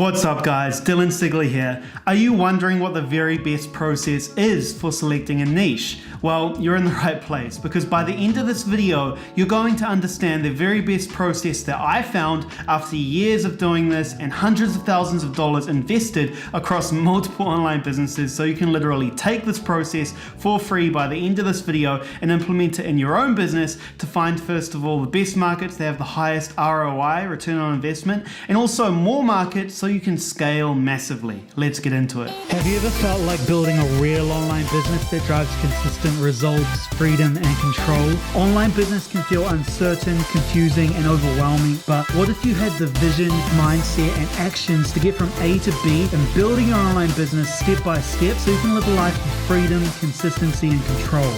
What's up guys, Dylan Sigley here. Are you wondering what the very best process is for selecting a niche? Well, you're in the right place, because by the end of this video, you're going to understand the very best process that I found after years of doing this and hundreds of thousands of dollars invested across multiple online businesses. So you can literally take this process for free by the end of this video and implement it in your own business to find, first of all, the best markets that have the highest ROI, return on investment, and also more markets so you can scale massively. Let's get into it. Have you ever felt like building a real online business that drives consistent results, freedom, and control? Online business can feel uncertain, confusing, and overwhelming, but what if you had the vision, mindset, and actions to get from A to B and building your online business step by step so you can live a life of freedom, consistency, and control?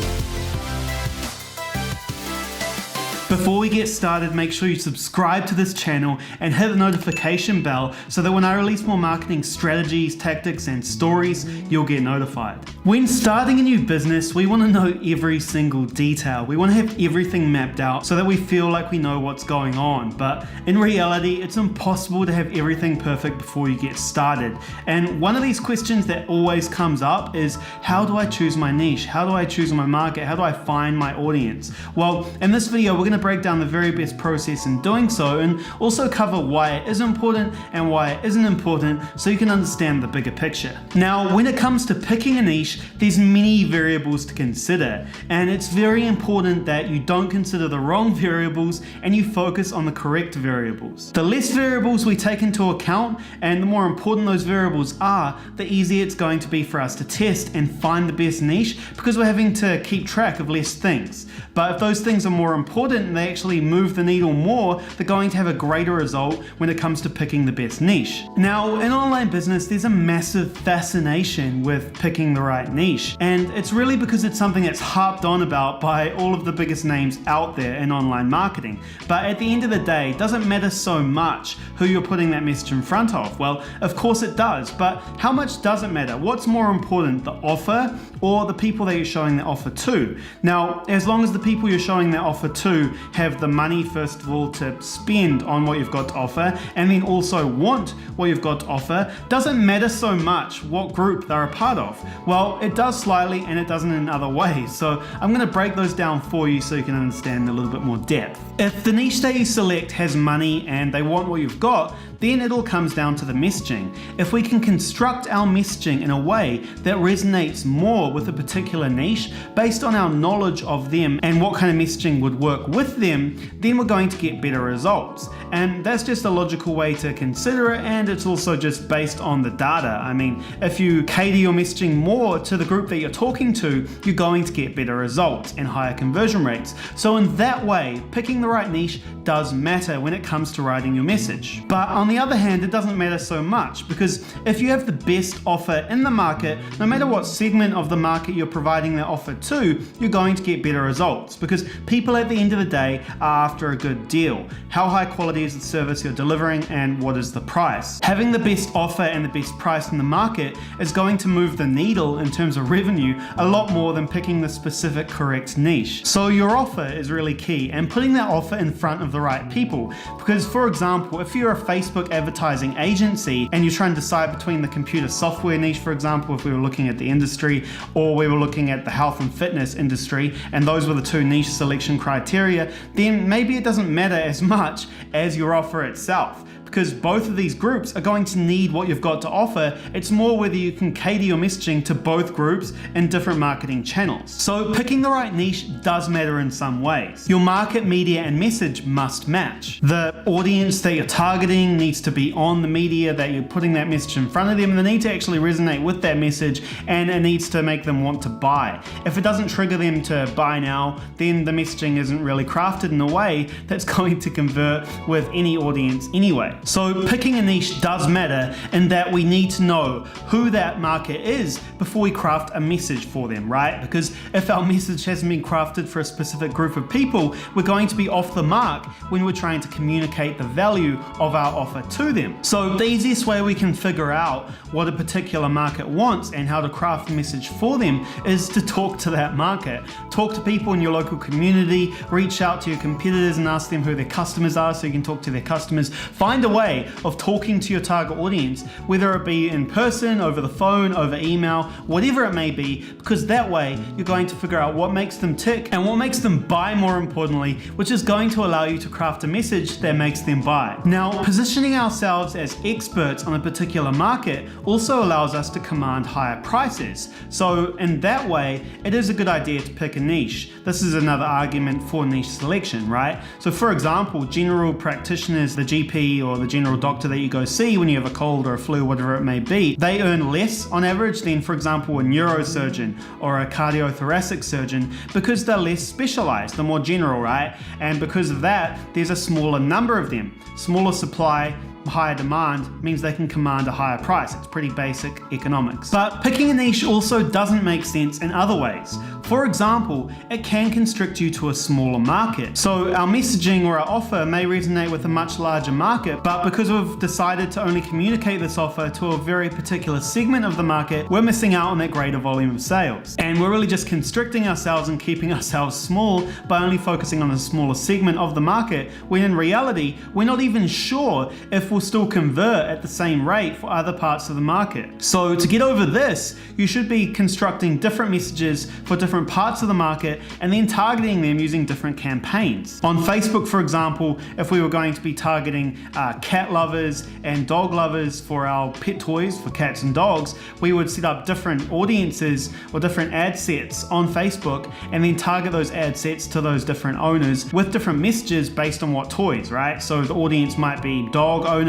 Before we get started, make sure you subscribe to this channel and hit the notification bell so that when I release more marketing strategies, tactics, and stories, you'll get notified. When starting a new business, we want to know every single detail. We want to have everything mapped out so that we feel like we know what's going on. But in reality, it's impossible to have everything perfect before you get started. And one of these questions that always comes up is, how do I choose my niche? How do I choose my market? How do I find my audience? Well, in this video, we're going to break down the very best process in doing so and also cover why it is important and why it isn't important so you can understand the bigger picture. Now, when it comes to picking a niche, there's many variables to consider, and it's very important that you don't consider the wrong variables and you focus on the correct variables. The less variables we take into account and the more important those variables are, the easier it's going to be for us to test and find the best niche, because we're having to keep track of less things. But if those things are more important and they actually move the needle more, they're going to have a greater result when it comes to picking the best niche. Now, in online business, there's a massive fascination with picking the right niche, and it's really because it's something that's harped on about by all of the biggest names out there in online marketing. But at the end of the day, it doesn't matter so much who you're putting that message in front of. Well, of course it does, but how much does it matter? What's more important, the offer or the people that you're showing the offer to? Now, as long as the people you're showing that offer to have the money, first of all, to spend on what you've got to offer, and then also want what you've got to offer, doesn't matter so much what group they're a part of. Well, it does slightly, and it doesn't in other ways. So I'm going to break those down for you so you can understand a little bit more depth. If the niche that you select has money and they want what you've got, then it all comes down to the messaging. If we can construct our messaging in a way that resonates more with a particular niche based on our knowledge of them and what kind of messaging would work with them, then we're going to get better results. And that's just a logical way to consider it, and it's also just based on the data. I mean, if you cater your messaging more to the group that you're talking to, you're going to get better results and higher conversion rates. So in that way, picking the right niche does matter when it comes to writing your message. But on the other hand, it doesn't matter so much, because if you have the best offer in the market, no matter what segment of the market you're providing that offer to, you're going to get better results, because people at the end of the day are after a good deal. How high quality is the service you're delivering, and what is the price? Having the best offer and the best price in the market is going to move the needle in terms of revenue a lot more than picking the specific correct niche. So your offer is really key, and putting that offer in front of the right people. Because, for example, if you're a Facebook advertising agency and you're trying to decide between the computer software niche, for example, if we were looking at the industry, or we were looking at the health and fitness industry, and those were the two niche selection criteria, then maybe it doesn't matter as much as your offer itself, because both of these groups are going to need what you've got to offer. It's more whether you can cater your messaging to both groups in different marketing channels. So picking the right niche does matter in some ways. Your market, media, and message must match. The audience that you're targeting needs to be on the media that you're putting that message in front of them, and they need to actually resonate with that message, and it needs to make them want to buy. If it doesn't trigger them to buy now, then the messaging isn't really crafted in a way that's going to convert with any audience anyway. So picking a niche does matter in that we need to know who that market is before we craft a message for them, right? Because if our message hasn't been crafted for a specific group of people, we're going to be off the mark when we're trying to communicate the value of our offer to them. So the easiest way we can figure out what a particular market wants and how to craft a message for them is to talk to that market. Talk to people in your local community, reach out to your competitors and ask them who their customers are so you can talk to their customers. Find a way of talking to your target audience, whether it be in person, over the phone, over email, whatever it may be, because that way you're going to figure out what makes them tick and what makes them buy, more importantly, which is going to allow you to craft a message that makes them buy. Now, positioning ourselves as experts on a particular market also allows us to command higher prices. So in that way, it is a good idea to pick a niche. This is another argument for niche selection, right? So for example, general practitioners, the GP or the general doctor that you go see when you have a cold or a flu, whatever it may be, they earn less on average than, for example, a neurosurgeon or a cardiothoracic surgeon because they're less specialized, they're more general, right? And because of that, there's a smaller number of them. Smaller supply, higher demand means they can command a higher price. It's pretty basic economics. But picking a niche also doesn't make sense in other ways. For example, it can constrict you to a smaller market. So our messaging or our offer may resonate with a much larger market, but because we've decided to only communicate this offer to a very particular segment of the market, we're missing out on that greater volume of sales. And we're really just constricting ourselves and keeping ourselves small by only focusing on a smaller segment of the market, when in reality, we're not even sure if we'll still convert at the same rate for other parts of the market. So to get over this, you should be constructing different messages for different parts of the market and then targeting them using different campaigns. On Facebook, for example, if we were going to be targeting cat lovers and dog lovers for our pet toys for cats and dogs, we would set up different audiences or different ad sets on Facebook and then target those ad sets to those different owners with different messages based on what toys, right? So the audience might be dog owners,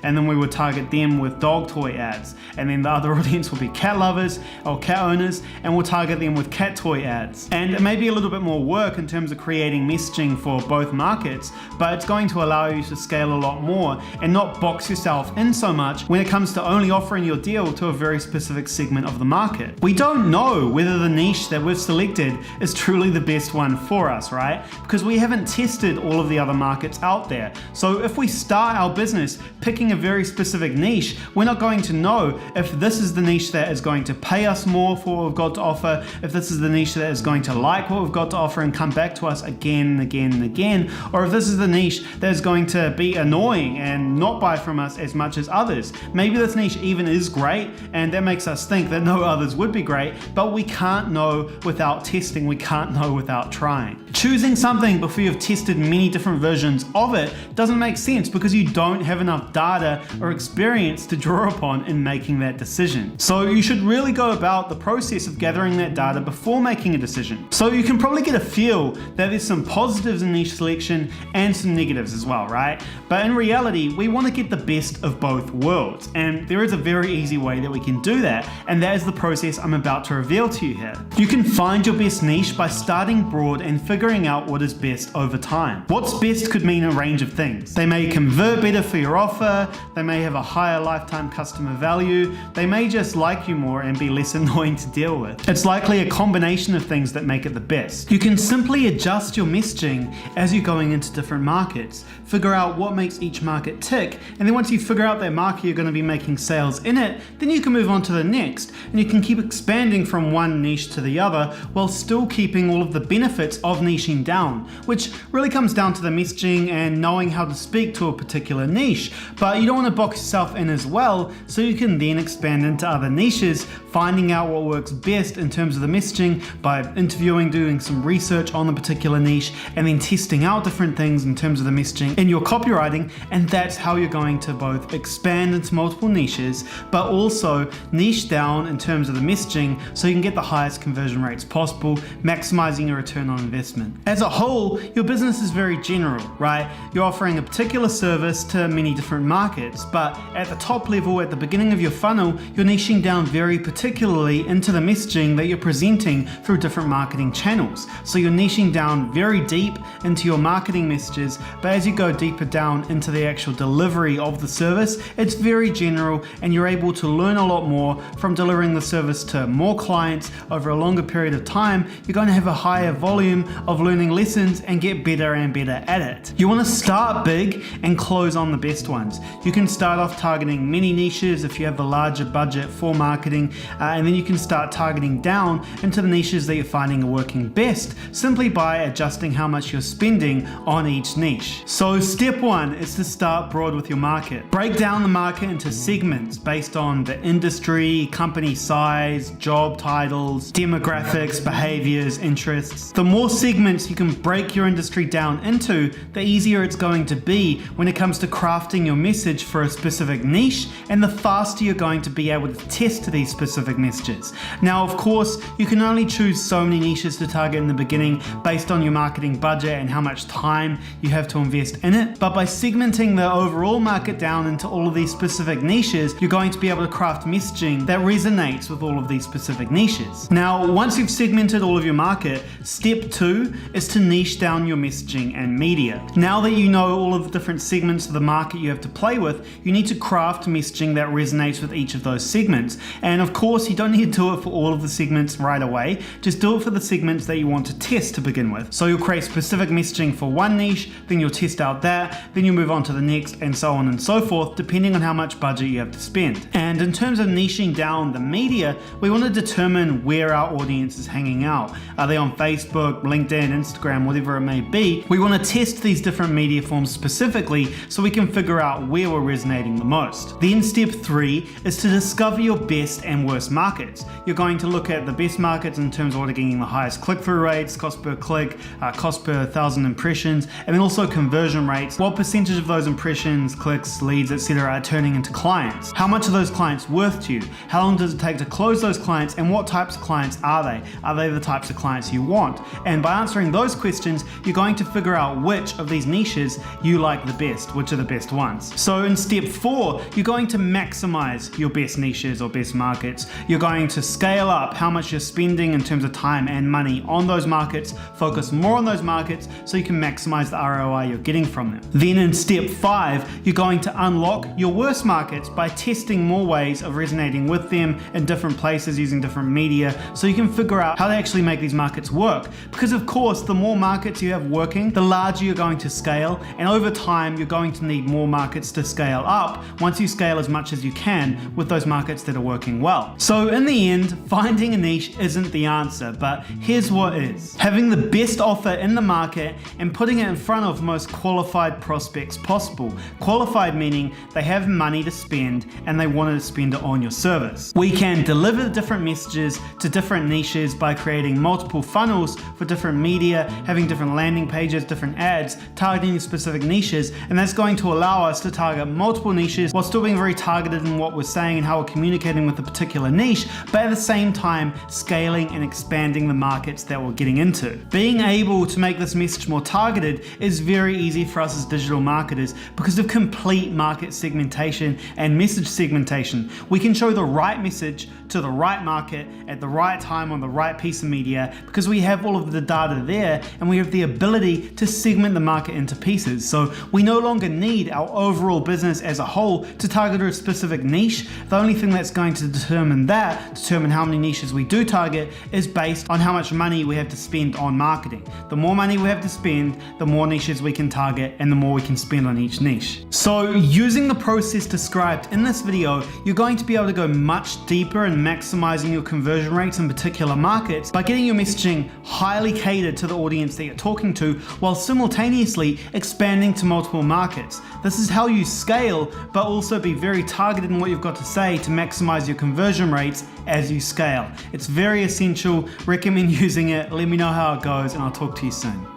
and then we would target them with dog toy ads. And then the other audience will be cat lovers or cat owners, and we'll target them with cat toy ads. And it may be a little bit more work in terms of creating messaging for both markets, but it's going to allow you to scale a lot more and not box yourself in so much when it comes to only offering your deal to a very specific segment of the market. We don't know whether the niche that we've selected is truly the best one for us, right? Because we haven't tested all of the other markets out there. So if we start our business picking a very specific niche, we're not going to know if this is the niche that is going to pay us more for what we've got to offer, if this is the niche that is going to like what we've got to offer and come back to us again and again and again, or if this is the niche that is going to be annoying and not buy from us as much as others. Maybe this niche even is great and that makes us think that no others would be great, but we can't know without testing, we can't know without trying. Choosing something before you've tested many different versions of it doesn't make sense because you don't have enough data or experience to draw upon in making that decision. So you should really go about the process of gathering that data before making a decision. So you can probably get a feel that there's some positives in niche selection and some negatives as well, right? But in reality, we want to get the best of both worlds. And there is a very easy way that we can do that, and that is the process I'm about to reveal to you here. You can find your best niche by starting broad and figuring out what is best over time. What's best could mean a range of things. They may convert better for your offer, they may have a higher lifetime customer value, they may just like you more and be less annoying to deal with. It's likely a combination of things that make it the best. You can simply adjust your messaging as you're going into different markets, figure out what makes each market tick, and then once you figure out that market you're going to be making sales in it, then you can move on to the next, and you can keep expanding from one niche to the other while still keeping all of the benefits of niching down, which really comes down to the messaging and knowing how to speak to a particular niche. But you don't want to box yourself in as well, so you can then expand into other niches, finding out what works best in terms of the messaging by interviewing, doing some research on the particular niche, and then testing out different things in terms of the messaging in your copywriting. And that's how you're going to both expand into multiple niches, but also niche down in terms of the messaging so you can get the highest conversion rates possible, maximizing your return on investment. As a whole, your business is very general, right? You're offering a particular service to many different markets, but at the top level, at the beginning of your funnel, you're niching down very particularly into the messaging that you're presenting through different marketing channels. So you're niching down very deep into your marketing messages, but as you go deeper down into the actual delivery of the service, it's very general and you're able to learn a lot more from delivering the service to more clients over a longer period of time. You're going to have a higher volume of learning lessons and get better and better at it. You want to start big and close on the best ones. You can start off targeting many niches if you have a larger budget for marketing, and then you can start targeting down into the niche niches that you're finding are working best simply by adjusting how much you're spending on each niche. So step one is to start broad with your market. Break down the market into segments based on the industry, company size, job titles, demographics, behaviors, interests. The more segments you can break your industry down into, the easier it's going to be when it comes to crafting your message for a specific niche, and the faster you're going to be able to test these specific messages. Now, of course, you can only choose so many niches to target in the beginning based on your marketing budget and how much time you have to invest in it. But by segmenting the overall market down into all of these specific niches, you're going to be able to craft messaging that resonates with all of these specific niches. Now, once you've segmented all of your market, step two is to niche down your messaging and media. Now that you know all of the different segments of the market you have to play with, you need to craft messaging that resonates with each of those segments. And of course, you don't need to do it for all of the segments right away. Just do it for the segments that you want to test to begin with. So you'll create specific messaging for one niche, then you'll test out that, then you move on to the next, and so on and so forth, depending on how much budget you have to spend. And in terms of niching down the media, we want to determine where our audience is hanging out. Are they on Facebook, LinkedIn, Instagram, whatever it may be? We want to test these different media forms specifically so we can figure out where we're resonating the most. Then step three is to discover your best and worst markets. You're going to look at the best markets in terms of what are getting the highest click-through rates, cost per click, cost per 1,000 impressions, and then also conversion rates. What percentage of those impressions, clicks, leads, etc. are turning into clients? How much are those clients worth to you? How long does it take to close those clients, and what types of clients are they? Are they the types of clients you want? And by answering those questions, you're going to figure out which of these niches you like the best, which are the best ones. So in step four, you're going to maximize your best niches or best markets. You're going to scale up how much you're spending in terms of time and money on those markets, focus more on those markets so you can maximize the ROI you're getting from them. Then in step five, you're going to unlock your worst markets by testing more ways of resonating with them in different places using different media so you can figure out how they actually make these markets work. Because of course, the more markets you have working, the larger you're going to scale, and over time, you're going to need more markets to scale up once you scale as much as you can with those markets that are working well. So in the end, finding a niche isn't the answer, but here's what is. Having the best offer in the market and putting it in front of most qualified prospects possible. Qualified meaning they have money to spend and they want to spend it on your service. We can deliver different messages to different niches by creating multiple funnels for different media, having different landing pages, different ads, targeting specific niches, and that's going to allow us to target multiple niches while still being very targeted in what we're saying and how we're communicating with a particular niche, but at the same time scaling and expanding the markets that we're getting into. Being able to make this message more targeted is very easy for us as digital marketers because of complete market segmentation and message segmentation. We can show the right message to the right market at the right time on the right piece of media because we have all of the data there and we have the ability to segment the market into pieces. So we no longer need our overall business as a whole to target a specific niche. The only thing that's going to determine how many niches we do target is based on how much money we have to spend on marketing. The more money we have to spend, the more niches we can target and the more we can spend on each niche. So using the process described in this video, you're going to be able to go much deeper in maximizing your conversion rates in particular markets by getting your messaging highly catered to the audience that you're talking to while simultaneously expanding to multiple markets. This is how you scale, but also be very targeted in what you've got to say to maximize your conversion rates as you scale. It's very essential. Recommend using it. Let me know how it goes, and I'll talk to you soon.